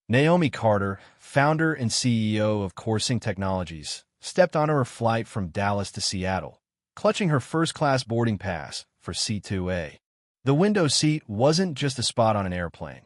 Naomi Carter, founder and CEO of Coursing Technologies, stepped onto her flight from Dallas to Seattle, clutching her first-class boarding pass for C2A. The window seat wasn't just a spot on an airplane.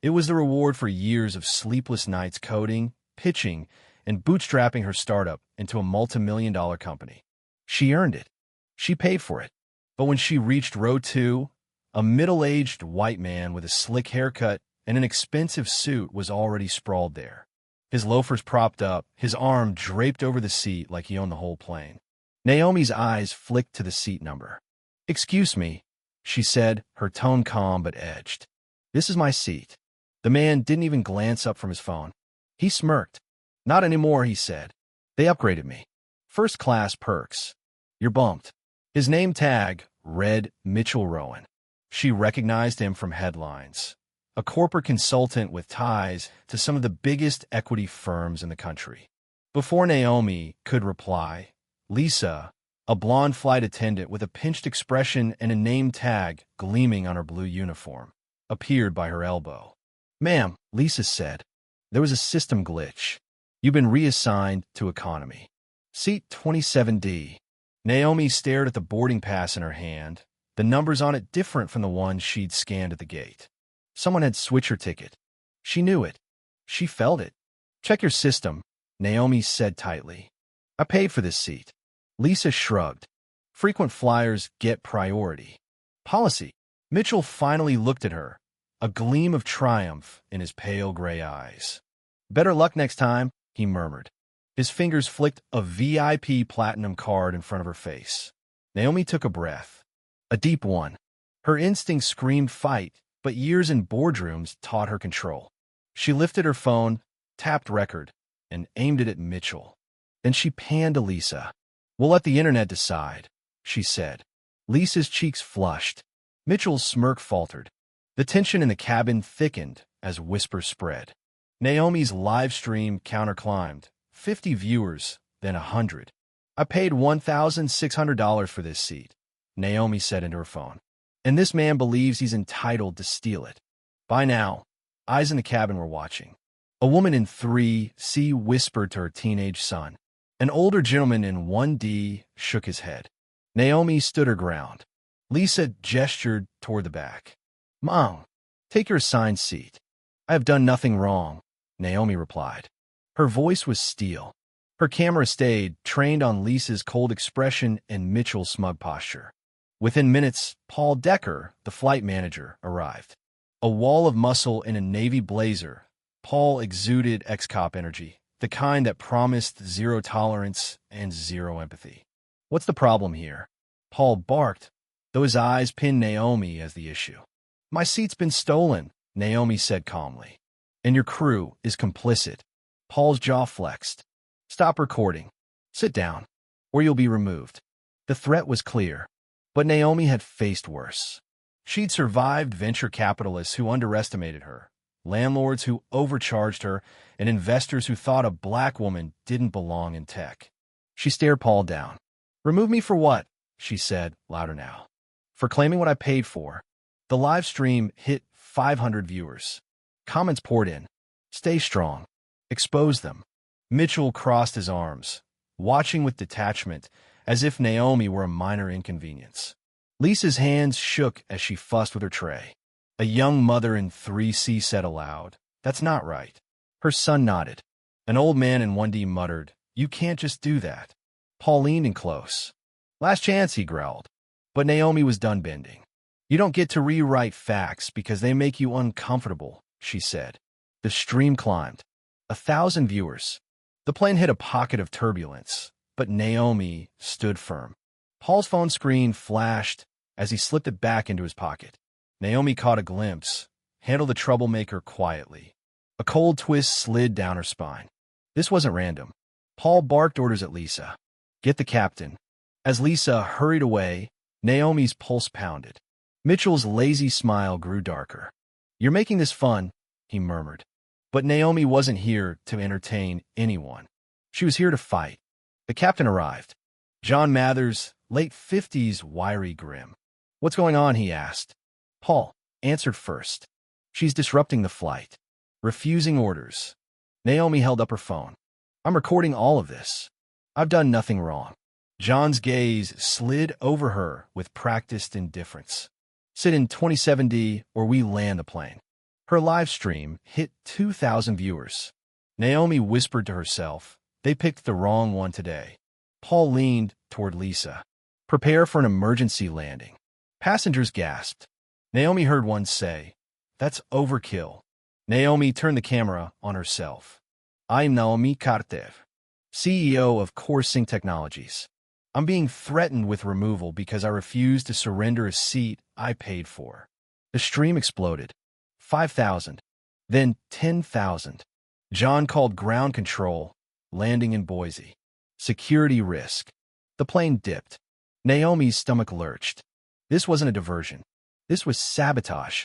It was the reward for years of sleepless nights coding, pitching, and bootstrapping her startup into a multi-million-dollar company. She earned it. She paid for it. But when she reached row 2, a middle-aged white man with a slick haircut and an expensive suit was already sprawled there. His loafers propped up, his arm draped over the seat like he owned the whole plane. Naomi's eyes flicked to the seat number. "Excuse me," she said, her tone calm but edged. "This is my seat." The man didn't even glance up from his phone. He smirked. "Not anymore," he said. "They upgraded me. First-class perks. You're bumped." His name tag read Mitchell Rowan. She recognized him from headlines. A corporate consultant with ties to some of the biggest equity firms in the country. Before Naomi could reply, Lisa, a blonde flight attendant with a pinched expression and a name tag gleaming on her blue uniform, appeared by her elbow. "Ma'am," Lisa said, "there was a system glitch. You've been reassigned to economy. Seat 27D. Naomi stared at the boarding pass in her hand, the numbers on it different from the ones she'd scanned at the gate. Someone had switched her ticket. She knew it. She felt it. "Check your system," Naomi said tightly. "I paid for this seat." Lisa shrugged. "Frequent flyers get priority." "Policy." Mitchell finally looked at her, a gleam of triumph in his pale gray eyes. "Better luck next time," he murmured. His fingers flicked a VIP platinum card in front of her face. Naomi took a breath. A deep one. Her instincts screamed fight, but years in boardrooms taught her control. She lifted her phone, tapped record, and aimed it at Mitchell. Then she panned to Lisa. "We'll let the internet decide," she said. Lisa's cheeks flushed. Mitchell's smirk faltered. The tension in the cabin thickened as whispers spread. Naomi's live stream counterclimbed. 50 viewers, then 100. "I paid $1,600 for this seat," Naomi said into her phone. "And this man believes he's entitled to steal it." By now, eyes in the cabin were watching. A woman in 3C whispered to her teenage son. An older gentleman in 1D shook his head. Naomi stood her ground. Lisa gestured toward the back. "Mom, take your assigned seat." "I have done nothing wrong," Naomi replied. Her voice was steel. Her camera stayed, trained on Lisa's cold expression and Mitchell's smug posture. Within minutes, Paul Decker, the flight manager, arrived. A wall of muscle in a navy blazer, Paul exuded ex-cop energy, the kind that promised zero tolerance and zero empathy. "What's the problem here?" Paul barked, though his eyes pinned Naomi as the issue. "My seat's been stolen," Naomi said calmly. "And your crew is complicit." Paul's jaw flexed. "Stop recording. Sit down, or you'll be removed." The threat was clear. But Naomi had faced worse. She'd survived venture capitalists who underestimated her, landlords who overcharged her, and investors who thought a black woman didn't belong in tech. She stared Paul down. "Remove me for what?" she said, louder now. "For claiming what I paid for." The live stream hit 500 viewers. Comments poured in. "Stay strong. Expose them." Mitchell crossed his arms, watching with detachment, as if Naomi were a minor inconvenience. Lisa's hands shook as she fussed with her tray. A young mother in 3C said aloud, "That's not right." Her son nodded. An old man in 1D muttered, "You can't just do that." Paul leaned in close. "Last chance," he growled. But Naomi was done bending. "You don't get to rewrite facts because they make you uncomfortable," she said. The stream climbed. 1,000 viewers. The plane hit a pocket of turbulence, but Naomi stood firm. Paul's phone screen flashed as he slipped it back into his pocket. Naomi caught a glimpse, handled the troublemaker quietly. A cold twist slid down her spine. This wasn't random. Paul barked orders at Lisa. "Get the captain." As Lisa hurried away, Naomi's pulse pounded. Mitchell's lazy smile grew darker. "You're making this fun," he murmured. But Naomi wasn't here to entertain anyone. She was here to fight. The captain arrived. John Mathers, late 50s, wiry grim. "What's going on?" he asked. Paul answered first. "She's disrupting the flight." refusing orders. Naomi held up her phone. I'm recording all of this. I've done nothing wrong. John's gaze slid over her with practiced indifference. Sit in 27D or we land the plane. Her live stream hit 2,000 viewers. Naomi whispered to herself, they picked the wrong one today. Paul leaned toward Lisa. Prepare for an emergency landing. Passengers gasped. Naomi heard one say, that's overkill. Naomi turned the camera on herself. I'm Naomi Kartev, CEO of Coursing Technologies. I'm being threatened with removal because I refuse to surrender a seat I paid for. The stream exploded. 5,000. Then 10,000. John called ground control, landing in Boise. Security risk. The plane dipped. Naomi's stomach lurched. This wasn't a diversion. This was sabotage,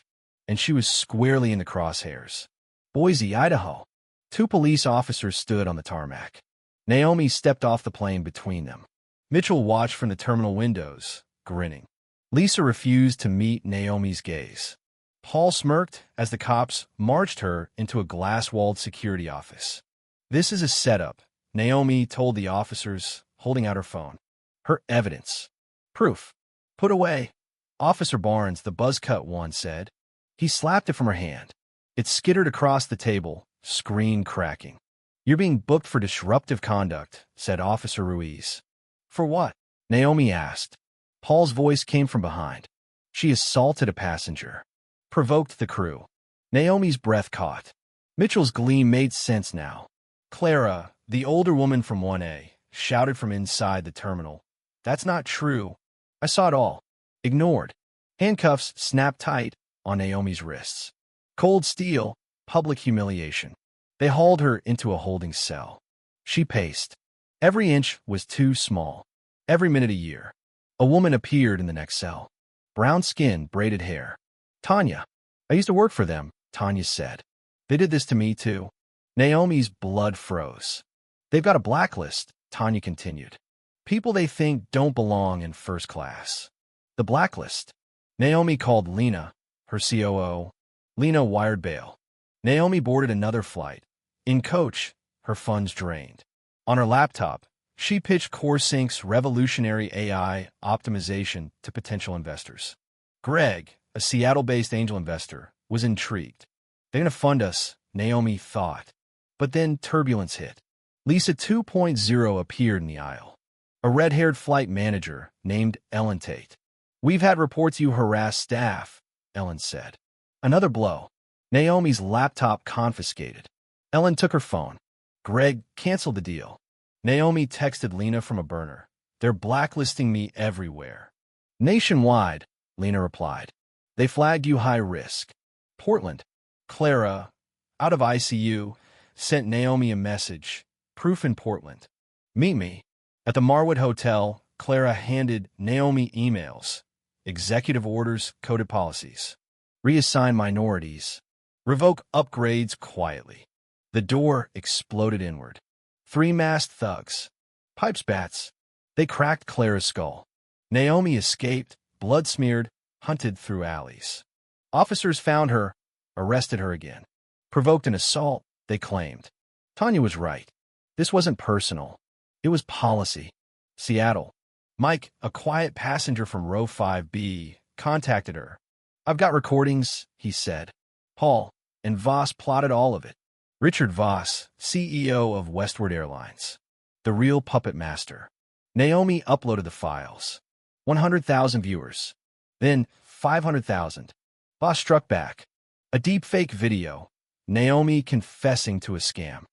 and she was squarely in the crosshairs. Boise, Idaho. 2 police officers stood on the tarmac. Naomi stepped off the plane between them. Mitchell watched from the terminal windows, grinning. Lisa refused to meet Naomi's gaze. Paul smirked as the cops marched her into a glass-walled security office. This is a setup, Naomi told the officers, holding out her phone. Her evidence. Proof. Put away. Officer Barnes, the buzz-cut one, said. He slapped it from her hand. It skittered across the table, screen cracking. You're being booked for disruptive conduct, said Officer Ruiz. For what? Naomi asked. Paul's voice came from behind. She assaulted a passenger. Provoked the crew. Naomi's breath caught. Mitchell's gleam made sense now. Clara, the older woman from 1A, shouted from inside the terminal. That's not true. I saw it all. Ignored. Handcuffs snapped tight on Naomi's wrists. Cold steel, public humiliation. They hauled her into a holding cell. She paced. Every inch was too small. Every minute a year. A woman appeared in the next cell. Brown skin, braided hair. Tanya. I used to work for them, Tanya said. They did this to me too. Naomi's blood froze. They've got a blacklist, Tanya continued. People they think don't belong in first class. The blacklist. Naomi called Lena, her COO. Lena wired bail. Naomi boarded another flight. In coach, her funds drained. On her laptop, she pitched CoreSync's revolutionary AI optimization to potential investors. Greg, a Seattle-based angel investor, was intrigued. They're going to fund us, Naomi thought. But then turbulence hit. Lisa 2.0 appeared in the aisle. A red-haired flight manager named Ellen Tate. We've had reports you harass staff, Ellen said. Another blow. Naomi's laptop confiscated. Ellen took her phone. Greg canceled the deal. Naomi texted Lena from a burner. They're blacklisting me everywhere. Nationwide, Lena replied. They flagged you high risk. Portland. Clara, out of ICU, sent Naomi a message. Proof in Portland. Meet me. At the Marwood Hotel, Clara handed Naomi emails. Executive orders, coded policies. Reassign minorities. Revoke upgrades quietly. The door exploded inward. 3 masked thugs. Pipe spats. They cracked Clara's skull. Naomi escaped, blood-smeared, hunted through alleys. Officers found her, arrested her again. Provoked an assault, they claimed. Tanya was right. This wasn't personal. It was policy. Seattle. Mike, a quiet passenger from row 5B, contacted her. I've got recordings, he said. Paul and Voss plotted all of it. Richard Voss, CEO of Westward Airlines. The real puppet master. Naomi uploaded the files. 100,000 viewers. Then 500,000. Voss struck back. A deepfake video. Naomi confessing to a scam.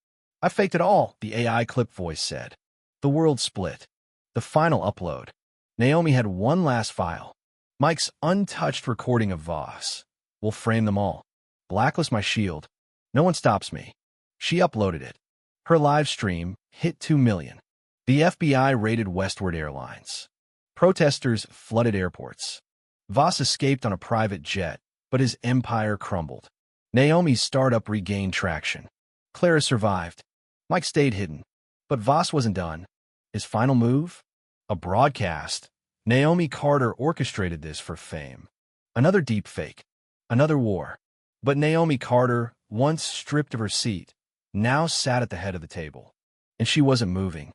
I faked it all, the AI clip voice said. The world split. The final upload. Naomi had one last file. Mike's untouched recording of Voss. We'll frame them all. Blacklist my shield. No one stops me. She uploaded it. Her live stream hit 2 million. The FBI raided Westward Airlines. Protesters flooded airports. Voss escaped on a private jet, but his empire crumbled. Naomi's startup regained traction. Clara survived. Mike stayed hidden. But Voss wasn't done. His final move? A broadcast. Naomi Carter orchestrated this for fame. Another deepfake. Another war. But Naomi Carter once stripped of her seat, now sat at the head of the table. And she wasn't moving.